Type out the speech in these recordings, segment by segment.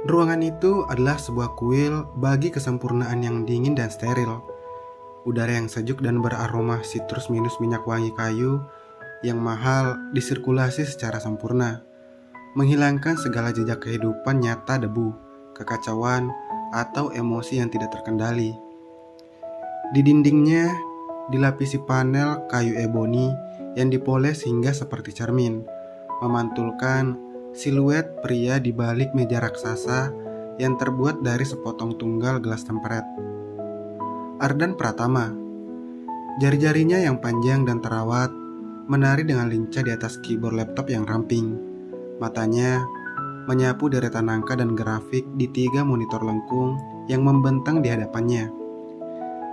Ruangan itu adalah sebuah kuil bagi kesempurnaan yang dingin dan steril. Udara yang sejuk dan beraroma sitrus minus minyak wangi kayu yang mahal disirkulasi secara sempurna, menghilangkan segala jejak kehidupan nyata debu, kekacauan, atau emosi yang tidak terkendali. Di dindingnya dilapisi panel kayu eboni yang dipoles hingga seperti cermin, memantulkan siluet pria di balik meja raksasa yang terbuat dari sepotong tunggal gelas temperet. Ardan Pratama, jari-jarinya yang panjang dan terawat, menari dengan lincah di atas keyboard laptop yang ramping. Matanya menyapu deretan angka dan grafik di 3 monitor lengkung yang membentang di hadapannya.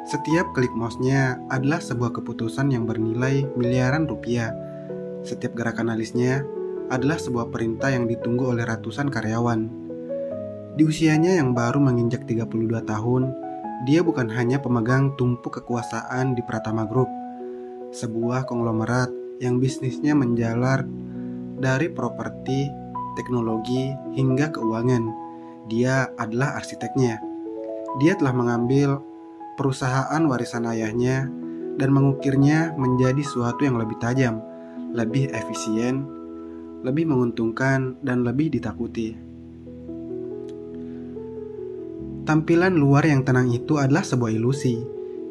Setiap klik mouse-nya adalah sebuah keputusan yang bernilai miliaran rupiah. Setiap gerakan alisnya adalah sebuah perintah yang ditunggu oleh ratusan karyawan. Di usianya yang baru menginjak 32 tahun, dia bukan hanya pemegang tumpuk kekuasaan di Pratama Group, sebuah konglomerat yang bisnisnya menjalar dari properti, teknologi, hingga keuangan. Dia adalah arsiteknya. Dia telah mengambil perusahaan warisan ayahnya dan mengukirnya menjadi sesuatu yang lebih tajam, lebih efisien, lebih menguntungkan, dan lebih ditakuti. Tampilan luar yang tenang itu adalah sebuah ilusi.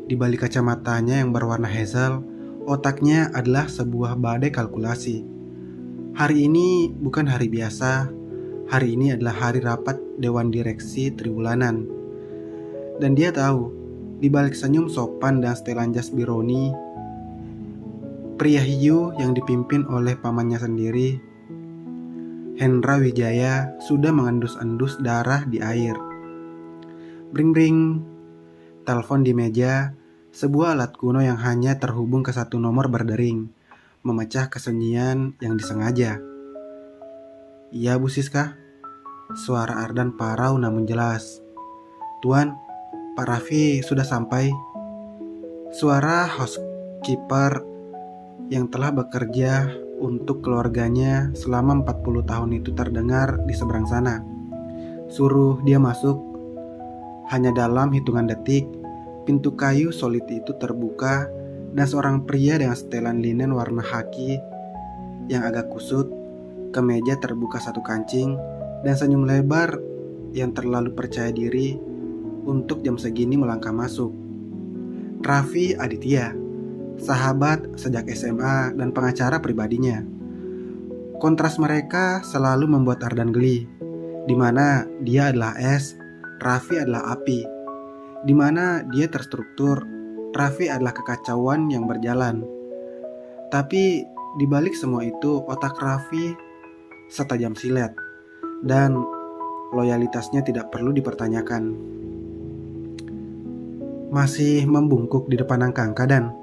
Di balik kacamatanya yang berwarna hazel, otaknya adalah sebuah badai kalkulasi. Hari ini bukan hari biasa. Hari ini adalah hari rapat Dewan Direksi Triwulanan. Dan dia tahu, di balik senyum sopan dan setelan jas bironi, pria hiu yang dipimpin oleh pamannya sendiri, Hendra Wijaya, sudah mengendus-endus darah di air. Bring-bring, telepon di meja, sebuah alat kuno yang hanya terhubung ke satu nomor berdering, memecah kesunyian yang disengaja. "Iya, Bu Siska," suara Ardan parau namun jelas. "Tuan, Pak Raffi sudah sampai." Suara housekeeper yang telah bekerja untuk keluarganya selama 40 tahun itu terdengar di seberang sana. "Suruh dia masuk." Hanya dalam hitungan detik, pintu kayu solid itu terbuka dan seorang pria dengan setelan linen warna khaki yang agak kusut, kemeja terbuka satu kancing, dan senyum lebar yang terlalu percaya diri untuk jam segini melangkah masuk. Raffi Aditya, sahabat sejak SMA dan pengacara pribadinya. Kontras mereka selalu membuat Ardan geli, di mana dia adalah es, Raffi adalah api. Di mana dia terstruktur, Raffi adalah kekacauan yang berjalan. Tapi di balik semua itu, otak Raffi setajam silet, dan loyalitasnya tidak perlu dipertanyakan. Masih membungkuk di depan angka-angka, dan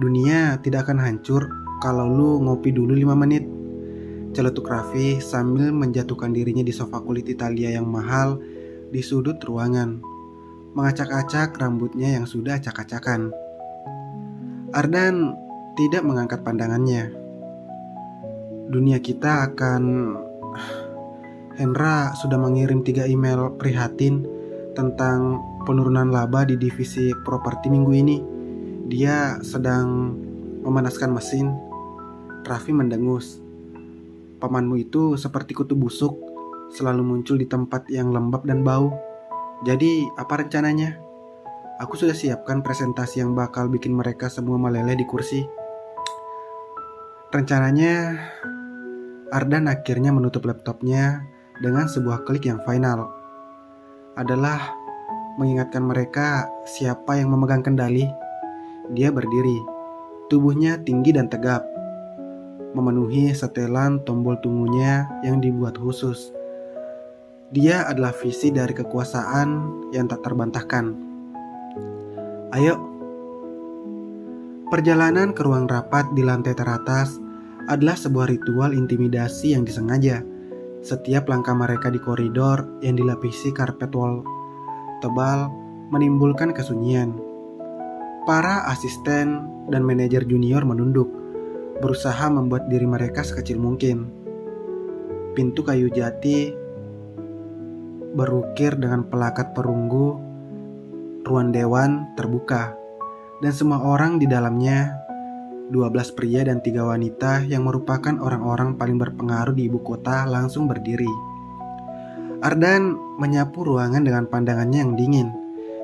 dunia tidak akan hancur kalau lu ngopi dulu 5 menit. Celetuk Raffi sambil menjatuhkan dirinya di sofa kulit Italia yang mahal di sudut ruangan, mengacak-acak rambutnya yang sudah acak-acakan. Ardan tidak mengangkat pandangannya. Dunia kita akan... Hendra sudah mengirim 3 email prihatin tentang penurunan laba di divisi properti minggu ini. Dia sedang memanaskan mesin. Raffi mendengus. "Pamanmu itu seperti kutu busuk, selalu muncul di tempat yang lembab dan bau. Jadi apa rencananya?" "Aku sudah siapkan presentasi yang bakal bikin mereka semua meleleh di kursi." Rencananya, Ardan akhirnya menutup laptopnya dengan sebuah klik yang final. Adalah mengingatkan mereka siapa yang memegang kendali. Dia berdiri, tubuhnya tinggi dan tegap, memenuhi setelan tombol tunggunya yang dibuat khusus. Dia adalah visi dari kekuasaan yang tak terbantahkan. "Ayo." Perjalanan ke ruang rapat di lantai teratas adalah sebuah ritual intimidasi yang disengaja. Setiap langkah mereka di koridor yang dilapisi karpet wall tebal menimbulkan kesunyian. Para asisten dan manajer junior menunduk, berusaha membuat diri mereka sekecil mungkin. Pintu kayu jati berukir dengan pelakat perunggu. Ruang dewan terbuka, dan semua orang di dalamnya, 12 pria dan 3 wanita yang merupakan orang-orang paling berpengaruh di ibu kota, langsung berdiri. Ardan menyapu ruangan dengan pandangannya yang dingin,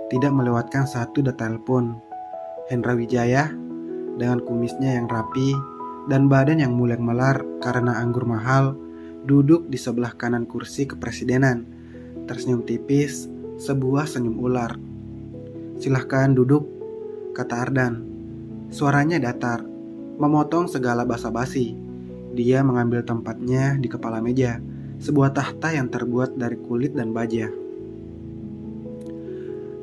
tidak melewatkan satu detail pun. Hendra Wijaya dengan kumisnya yang rapi dan badan yang mulia melar karena anggur mahal, duduk di sebelah kanan kursi kepresidenan, tersenyum tipis, sebuah senyum ular. "Silahkan duduk," kata Ardan. Suaranya datar, memotong segala basa-basi. Dia mengambil tempatnya di kepala meja, sebuah tahta yang terbuat dari kulit dan baja.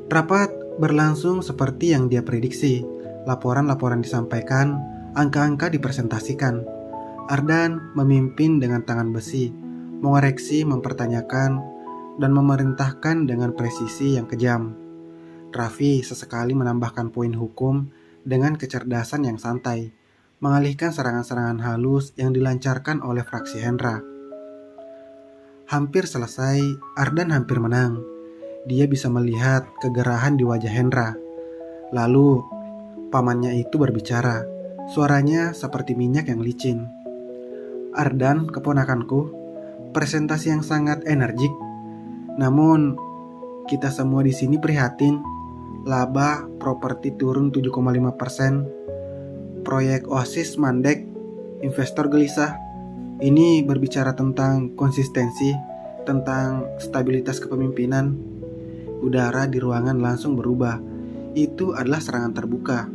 Rapat berlangsung seperti yang dia prediksi. Laporan-laporan disampaikan, angka-angka dipresentasikan. Ardan memimpin dengan tangan besi, mengoreksi, mempertanyakan, dan memerintahkan dengan presisi yang kejam. Raffi sesekali menambahkan poin hukum dengan kecerdasan yang santai, mengalihkan serangan-serangan halus yang dilancarkan oleh fraksi Hendra. Hampir selesai, Ardan hampir menang. Dia bisa melihat kegerahan di wajah Hendra. Lalu, pamannya itu berbicara. Suaranya seperti minyak yang licin. "Ardan, keponakanku, presentasi yang sangat energik. Namun, kita semua di sini prihatin. Laba properti turun 7,5%. Proyek OASIS mandek. Investor gelisah. Ini berbicara tentang konsistensi, tentang stabilitas kepemimpinan." Udara di ruangan langsung berubah. Itu adalah serangan terbuka.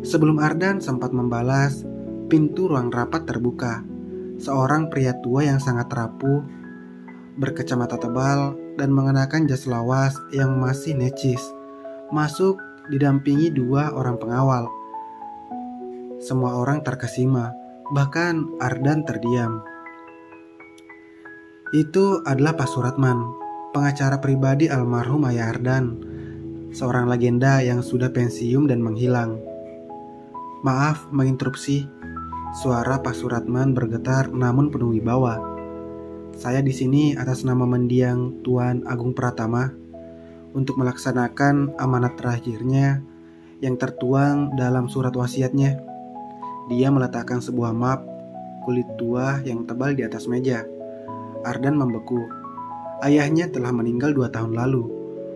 Sebelum Ardan sempat membalas, pintu ruang rapat terbuka. Seorang pria tua yang sangat rapuh, berkacamata tebal, dan mengenakan jas lawas yang masih necis, masuk didampingi 2 orang pengawal. Semua orang terkesima, bahkan Ardan terdiam. Itu adalah Pak Suratman, pengacara pribadi almarhum ayah Ardan, seorang legenda yang sudah pensiun dan menghilang. "Maaf menginterupsi," suara Pak Suratman bergetar namun penuh wibawa. "Saya di sini atas nama mendiang Tuan Agung Pratama untuk melaksanakan amanat terakhirnya yang tertuang dalam surat wasiatnya." Dia meletakkan sebuah map kulit tua yang tebal di atas meja. Ardan membeku. Ayahnya telah meninggal 2 tahun lalu.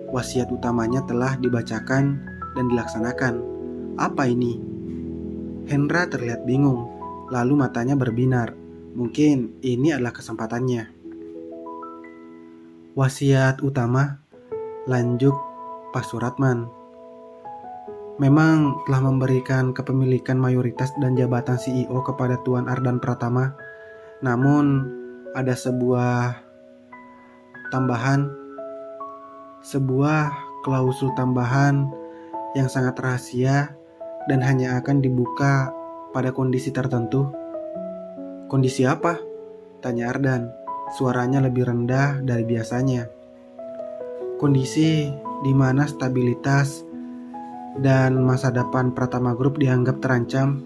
Wasiat utamanya telah dibacakan dan dilaksanakan. Apa ini? Hendra terlihat bingung, lalu matanya berbinar. Mungkin ini adalah kesempatannya. "Wasiat utama," lanjut Pak Suratman, "memang telah memberikan kepemilikan mayoritas dan jabatan CEO kepada Tuan Ardan Pratama. Namun ada sebuah klausul tambahan yang sangat rahasia dan hanya akan dibuka pada kondisi tertentu." "Kondisi apa?" tanya Ardan. Suaranya lebih rendah dari biasanya. "Kondisi di mana stabilitas dan masa depan Pratama Group dianggap terancam,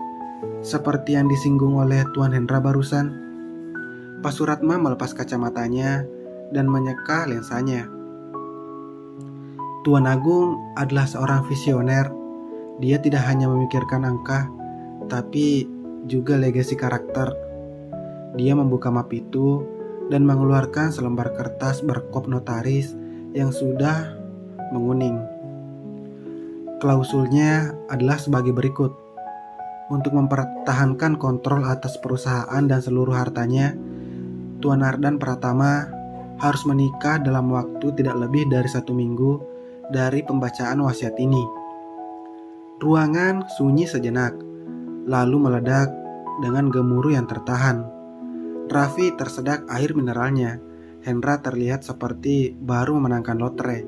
seperti yang disinggung oleh Tuan Hendra barusan." Pak Suratma melepas kacamatanya dan menyeka lensanya. Tuan Agung adalah seorang visioner. Dia tidak hanya memikirkan angka, tapi juga legasi karakter. Dia membuka map itu dan mengeluarkan selembar kertas berkop notaris yang sudah menguning. Klausulnya adalah sebagai berikut. Untuk mempertahankan kontrol atas perusahaan dan seluruh hartanya, Tuan Ardan Pratama harus menikah dalam waktu tidak lebih dari 1 minggu dari pembacaan wasiat ini. Ruangan sunyi sejenak, lalu meledak dengan gemuruh yang tertahan. Raffi tersedak air mineralnya. Hendra terlihat seperti baru memenangkan lotre.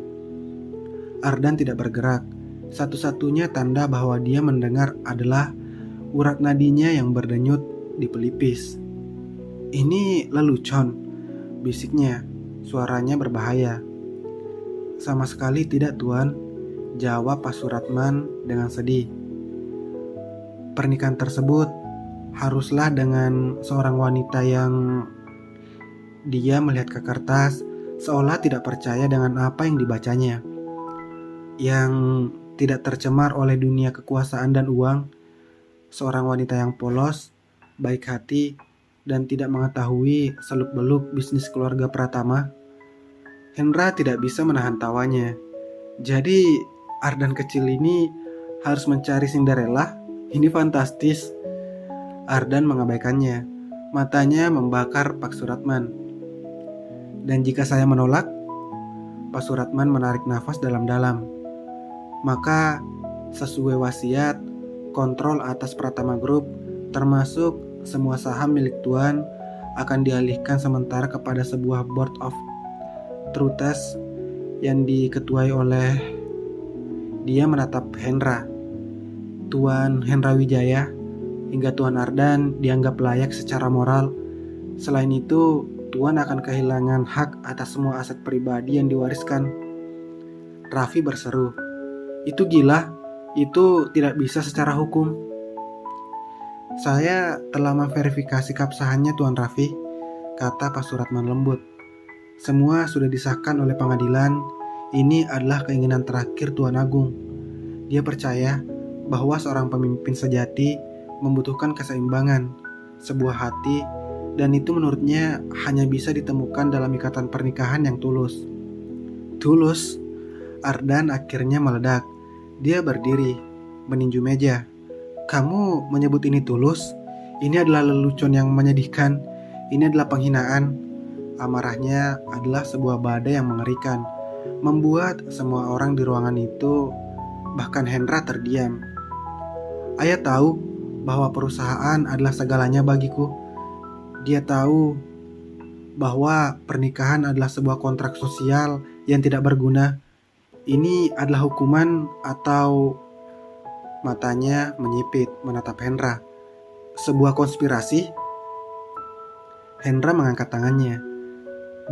Ardan tidak bergerak. Satu-satunya tanda bahwa dia mendengar adalah urat nadinya yang berdenyut di pelipis. "Ini lelucon," bisiknya. Suaranya berbahaya. "Sama sekali tidak, Tuan," jawab Pak Suratman dengan sedih. "Pernikahan tersebut haruslah dengan seorang wanita yang..." Dia melihat ke kertas, seolah tidak percaya dengan apa yang dibacanya, yang tidak tercemar oleh dunia kekuasaan dan uang. Seorang wanita yang polos, baik hati, dan tidak mengetahui seluk-beluk bisnis keluarga Pratama. Hendra tidak bisa menahan tawanya. Jadi Ardan kecil ini harus mencari Cinderella? Ini fantastis. Ardan mengabaikannya. Matanya membakar Pak Suratman. Dan jika saya menolak? Pak Suratman menarik nafas dalam-dalam. Maka sesuai wasiat, kontrol atas Pratama Group, termasuk semua saham milik Tuan, akan dialihkan sementara kepada sebuah Board of Trustees yang diketuai oleh... Dia menatap Hendra. Tuan Hendra Wijaya hingga Tuan Ardan dianggap layak secara moral. Selain itu, Tuan akan kehilangan hak atas semua aset pribadi yang diwariskan. Raffi berseru, "Itu gila, itu tidak bisa secara hukum." "Saya telah memverifikasi keabsahannya, Tuan Raffi," kata Pak Suratman lembut. "Semua sudah disahkan oleh pengadilan. Ini adalah keinginan terakhir Tuan Agung. Dia percaya bahwa seorang pemimpin sejati membutuhkan keseimbangan, sebuah hati, dan itu menurutnya hanya bisa ditemukan dalam ikatan pernikahan yang tulus." "Tulus?" Ardan akhirnya meledak. Dia berdiri, meninju meja. "Kamu menyebut ini tulus? Ini adalah lelucon yang menyedihkan. Ini adalah penghinaan." Amarahnya adalah sebuah badai yang mengerikan, membuat semua orang di ruangan itu, bahkan Hendra, terdiam. "Ayah tahu bahwa perusahaan adalah segalanya bagiku. Dia tahu bahwa pernikahan adalah sebuah kontrak sosial yang tidak berguna. Ini adalah hukuman atau..." Matanya menyipit menatap Hendra. "Sebuah konspirasi?" Hendra mengangkat tangannya.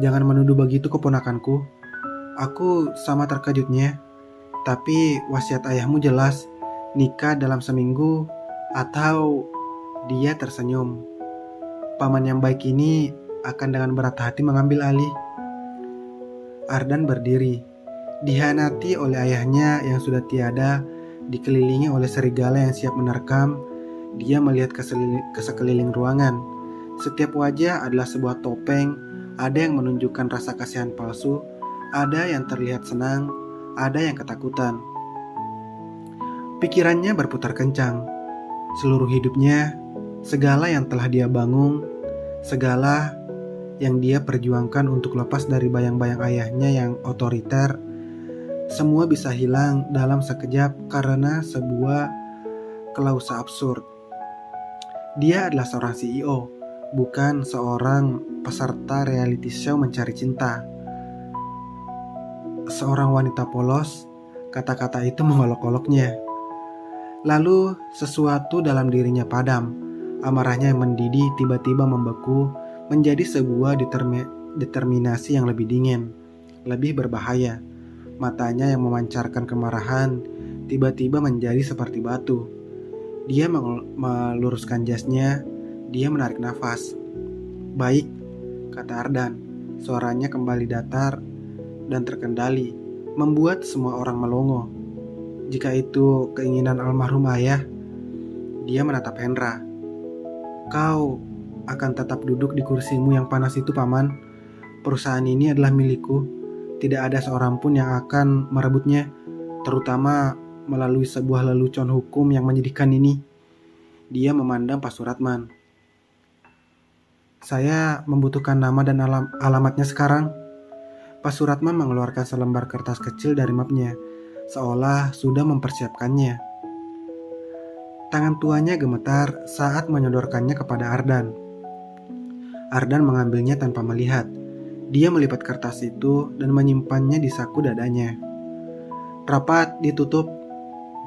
"Jangan menuduh begitu keponakanku. Aku sama terkejutnya. Tapi wasiat ayahmu jelas, nikah dalam seminggu atau..." Dia tersenyum. "Paman yang baik ini akan dengan berat hati mengambil alih." Ardan berdiri, dihianati oleh ayahnya yang sudah tiada, dikelilingi oleh serigala yang siap menerkam. Dia melihat ke sekeliling ruangan. Setiap wajah adalah sebuah topeng. Ada yang menunjukkan rasa kasihan palsu, ada yang terlihat senang, ada yang ketakutan. Pikirannya berputar kencang. Seluruh hidupnya, segala yang telah dia bangun, segala yang dia perjuangkan untuk lepas dari bayang-bayang ayahnya yang otoriter, semua bisa hilang dalam sekejap karena sebuah klausa absurd. Dia adalah seorang CEO, bukan seorang peserta reality show mencari cinta. Seorang wanita polos, kata-kata itu mengolok-oloknya. Lalu sesuatu dalam dirinya padam. Amarahnya yang mendidih tiba-tiba membeku menjadi sebuah determinasi yang lebih dingin, lebih berbahaya. Matanya yang memancarkan kemarahan tiba-tiba menjadi seperti batu. Dia meluruskan jasnya. Dia menarik nafas. "Baik," kata Ardan. Suaranya kembali datar dan terkendali, membuat semua orang melongo. "Jika itu keinginan almarhum ayah." Dia menatap Hendra. "Kau akan tetap duduk di kursimu yang panas itu, Paman. Perusahaan ini adalah milikku. Tidak ada seorang pun yang akan merebutnya, terutama melalui sebuah lelucon hukum yang menyedihkan ini." Dia memandang Pak Suratman. "Saya membutuhkan nama dan alamatnya sekarang." Pak Suratman mengeluarkan selembar kertas kecil dari mapnya, seolah sudah mempersiapkannya. Tangan tuanya gemetar saat menyodorkannya kepada Ardan. Ardan mengambilnya tanpa melihat. Dia melipat kertas itu dan menyimpannya di saku dadanya. "Rapat ditutup,"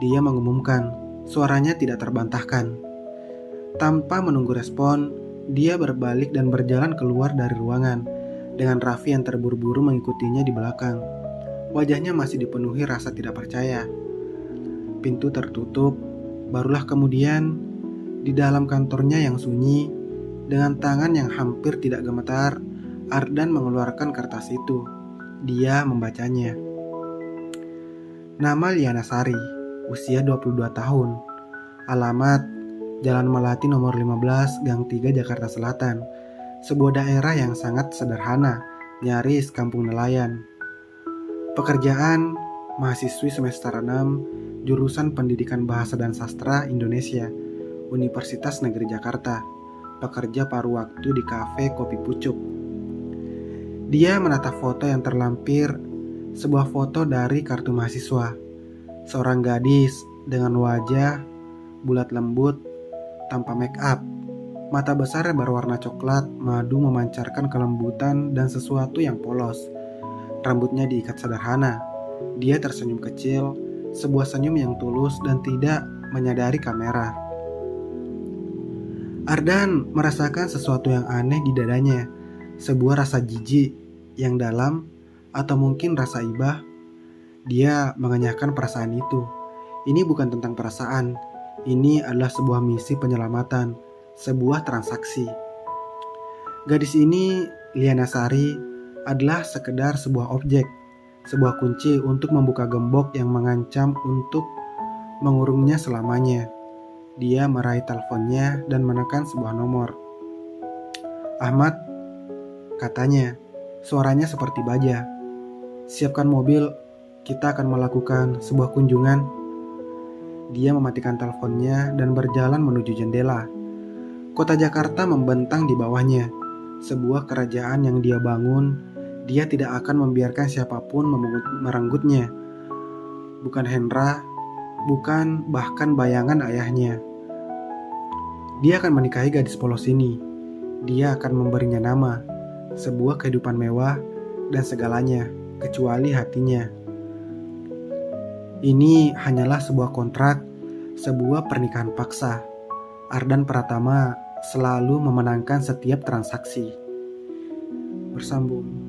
dia mengumumkan. Suaranya tidak terbantahkan. Tanpa menunggu respon, dia berbalik dan berjalan keluar dari ruangan, dengan Raffi yang terburu-buru mengikutinya di belakang. Wajahnya masih dipenuhi rasa tidak percaya. Pintu tertutup. Barulah kemudian, di dalam kantornya yang sunyi, dengan tangan yang hampir tidak gemetar, Ardan mengeluarkan kertas itu. Dia membacanya. Nama Liana Sari, usia 22 tahun. Alamat Jalan Melati nomor 15, Gang 3, Jakarta Selatan. Sebuah daerah yang sangat sederhana, nyaris kampung nelayan. Pekerjaan mahasiswi semester 6, jurusan Pendidikan Bahasa dan Sastra Indonesia, Universitas Negeri Jakarta. Pekerja paruh waktu di kafe Kopi Pucuk. Dia menatap foto yang terlampir, sebuah foto dari kartu mahasiswa. Seorang gadis dengan wajah bulat lembut, tanpa make up. Mata besar berwarna coklat madu memancarkan kelembutan dan sesuatu yang polos. Rambutnya diikat sederhana. Dia tersenyum kecil, sebuah senyum yang tulus dan tidak menyadari kamera. Ardan merasakan sesuatu yang aneh di dadanya, sebuah rasa jijik yang dalam atau mungkin rasa ibah. Dia mengenyahkan perasaan itu. Ini bukan tentang perasaan, ini adalah sebuah misi penyelamatan, sebuah transaksi. Gadis ini, Liana Sari, adalah sekedar sebuah objek, sebuah kunci untuk membuka gembok yang mengancam untuk mengurungnya selamanya. Dia meraih teleponnya dan menekan sebuah nomor. Ahmad, katanya, suaranya seperti baja. Siapkan mobil, kita akan melakukan sebuah kunjungan. Dia mematikan teleponnya dan berjalan menuju jendela. Kota Jakarta membentang di bawahnya, sebuah kerajaan yang dia bangun. Dia tidak akan membiarkan siapapun merenggutnya. Bukan Hendra, bukan bahkan bayangan ayahnya. Dia akan menikahi gadis polos ini. Dia akan memberinya nama, sebuah kehidupan mewah dan segalanya, kecuali hatinya. Ini hanyalah sebuah kontrak, sebuah pernikahan paksa. Ardan Pratama selalu memenangkan setiap transaksi. Bersambung.